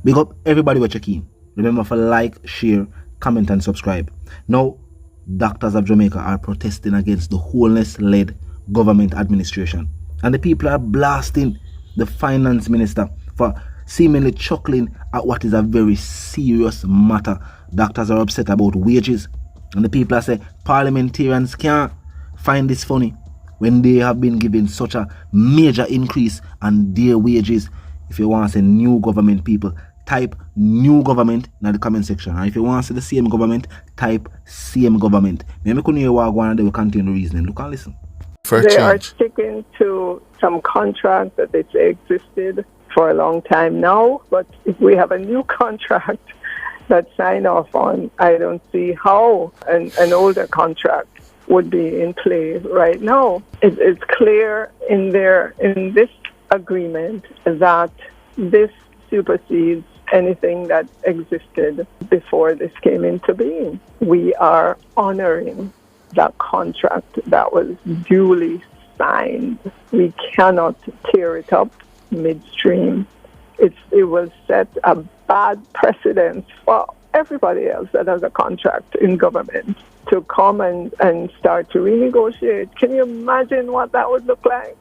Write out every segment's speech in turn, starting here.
Big up everybody who check in. Remember to like, share, comment and subscribe. Now, doctors of Jamaica are protesting against the Holness-led government administration. And the people are blasting the finance minister for seemingly chuckling at what is a very serious matter. Doctors are upset about wages. And the people are saying parliamentarians can't find this funny when they have been given such a major increase on their wages. If you want to say new government, people, type new government in the comment section. And if you want to say the same government, type same government. Maybe couldn't hear what and they will continue reasoning. Look and listen. They are sticking to some contract that they say existed for a long time now, but if we have a new contract that sign off on, I don't see how an older contract would be in play right now. It's clear in this agreement that this supersedes anything that existed before this came into being. We are honoring that contract that was duly signed. We cannot tear it up midstream. It will set a bad precedent for everybody else that has a contract in government to come and start to renegotiate. Can you imagine what that would look like?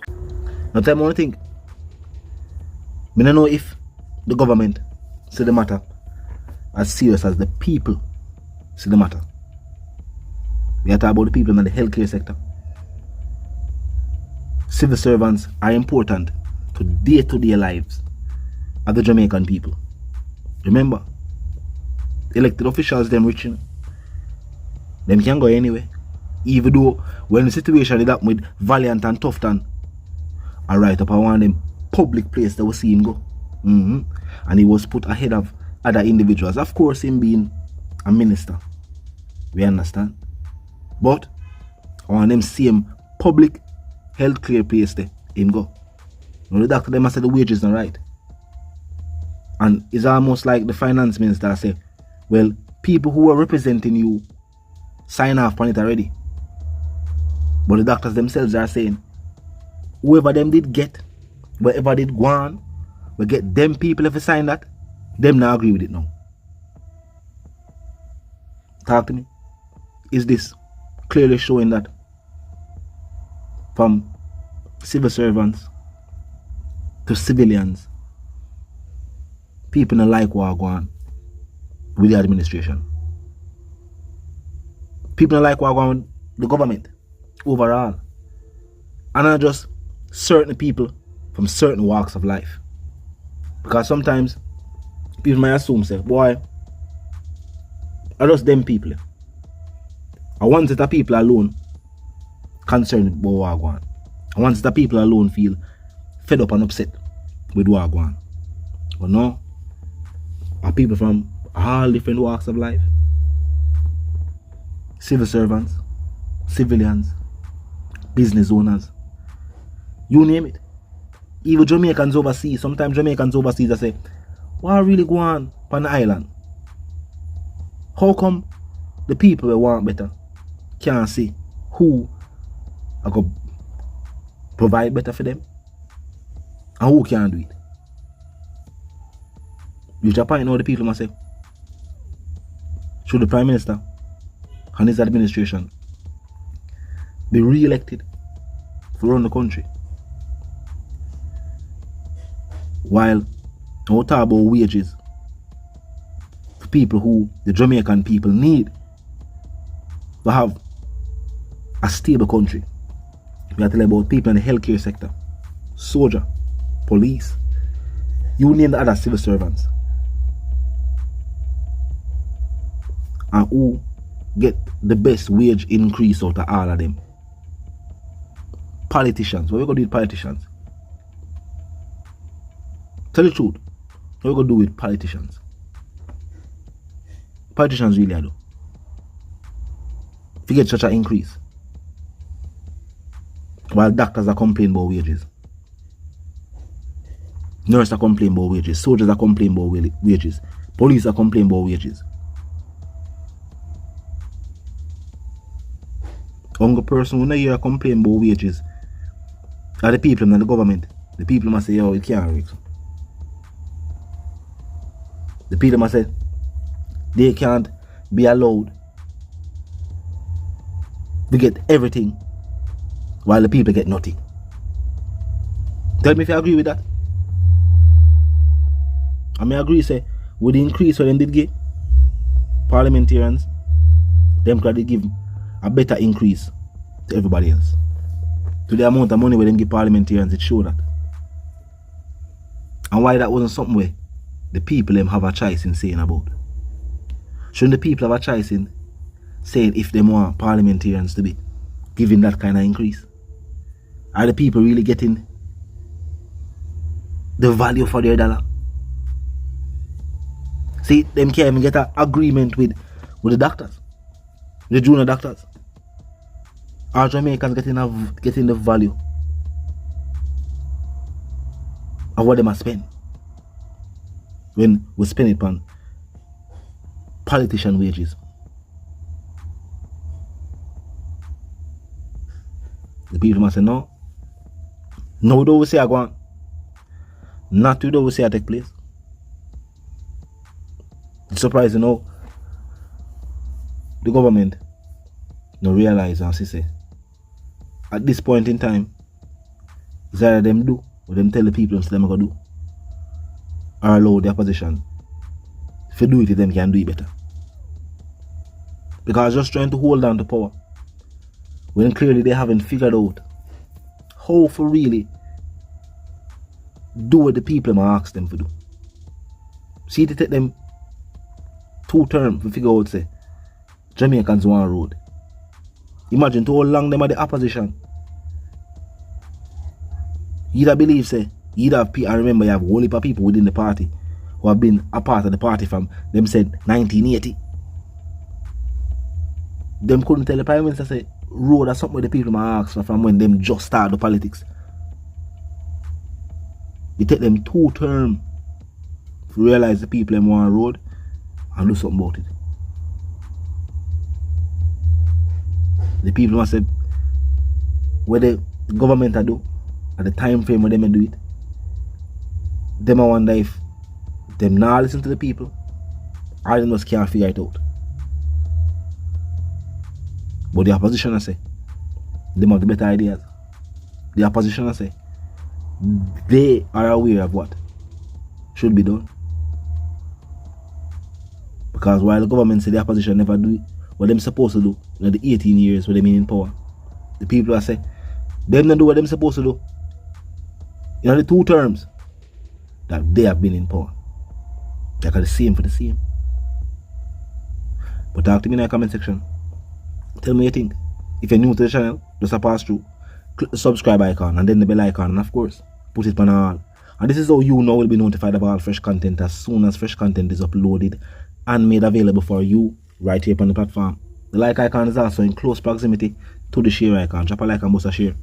Now tell me one thing. I don't know if the government see the matter as serious as the people see the matter. We are talking about the people in the healthcare sector. Civil servants are important to day-to-day lives of the Jamaican people. Remember, elected officials, them rich, them can go anywhere. Even though when the situation did happen with Valiant and Tufton, I right up I want them public place that we see him go. And he was put ahead of other individuals. Of course, him being a minister. We understand. But I want them same public health care place there, him go. Now the doctor them must say the wages not right. And it's almost like the finance minister say, well, people who are representing you sign off on it already. But the doctors themselves are saying, whoever them did get, wherever did go on, we get them people if they sign that, them not agree with it now. Talk to me. Is this clearly showing that from civil servants to civilians, people don't like what go on with the administration? People don't like what go on with the government overall. And not just certain people from certain walks of life. Because sometimes people might assume, say, boy, are just them people. I want that people alone concerned with what go on. I want that people alone feel fed up and upset with what go on. But no, are people from all different walks of life. Civil servants, civilians, business owners, you name it. Even Jamaicans overseas, sometimes Jamaicans overseas they say, what really go on the island? How come the people who want better can't see who are going to provide better for them and who can do it? You Japan know the people must say, should the Prime Minister and his administration be re-elected to run the country? While we talk about wages for people who the Jamaican people need to have a stable country. We are talking about people in the healthcare sector, soldier, police, you name the other civil servants. And who get the best wage increase out of all of them? Politicians. What are we going to do with politicians? Tell the truth. What are we going to do with politicians? Politicians really do. If you get such an increase, while doctors are complaining about wages, nurses are complaining about wages, soldiers are complaining about wages, police are complaining about wages. Only person who hear complain about wages are the people and the government. The people must say, yo, it can't work. The people must say they can't be allowed to get everything while the people get nothing. Tell me if you agree with that. I may agree, say, with the increase when them did give parliamentarians, them could give a better increase to everybody else. To the amount of money where them give parliamentarians, it show that. And why that wasn't something where the people them have a choice in saying about. Shouldn't the people have a choice in saying if they want parliamentarians to be giving that kind of increase? Are the people really getting the value for their dollar? See, them can't even get an agreement with the doctors, the junior doctors. Are Jamaicans getting the value of what they must spend when we spend it on politician wages? The people must say no. No, we don't say I go on. Not we don't say I take place. It's surprising how the government no realize and say at this point in time it's either them do or them tell the people they're going to do or allow the opposition. If you do it, them can do it better. Because just trying to hold on to power when clearly they haven't figured out how to really do what the people might ask them to do. See, to take them 2 terms to figure out say Jamaicans want a road. Imagine to how long them are the opposition. You'd believe say you'd have people, I remember you have a whole heap of people within the party who have been a part of the party from them said 1980. Them couldn't tell the Prime Minister say road or something where the people might ask for from when them just start the politics. You take them 2 terms to realize the people them want a road and do something about it. The people must say what the government do at the time frame where they may do it. Them I wonder if them not listen to the people or they just can't figure it out. But the opposition I say they have the better ideas. The opposition I say they are aware of what should be done. Because while the government say the opposition never do what them supposed to do in the 18 years where they been in power, the people are say them don't do what them supposed to do in the 2 terms that they have been in power. They are the same for the same. But talk to me in the comment section. Tell me what you think. If you're new to the channel, just a pass through, click the subscribe icon and then the bell icon, and of course put it on all. And this is how you now will be notified of all fresh content as soon as fresh content is uploaded and made available for you right here on the platform. The like icon is also in close proximity to the share icon. Drop a like and bust a share.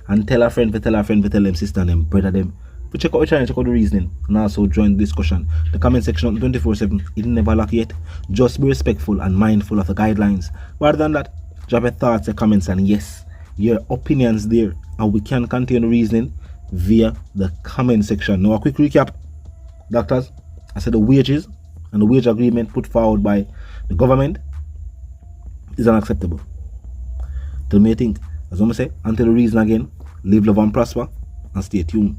And tell a friend to tell them sister and them brother them. But check out the channel, check out the reasoning, and also join the discussion. The comment section on 24/7 is never locked yet. Just be respectful and mindful of the guidelines. Rather than that, drop your thoughts and comments, and yes, your opinions there, and we can continue reasoning via the comment section. Now a quick recap. Doctors, I said the wages and the wage agreement put forward by the government is unacceptable. Tell me what you think. As I say, until the reason again, live, love and prosper, and stay tuned.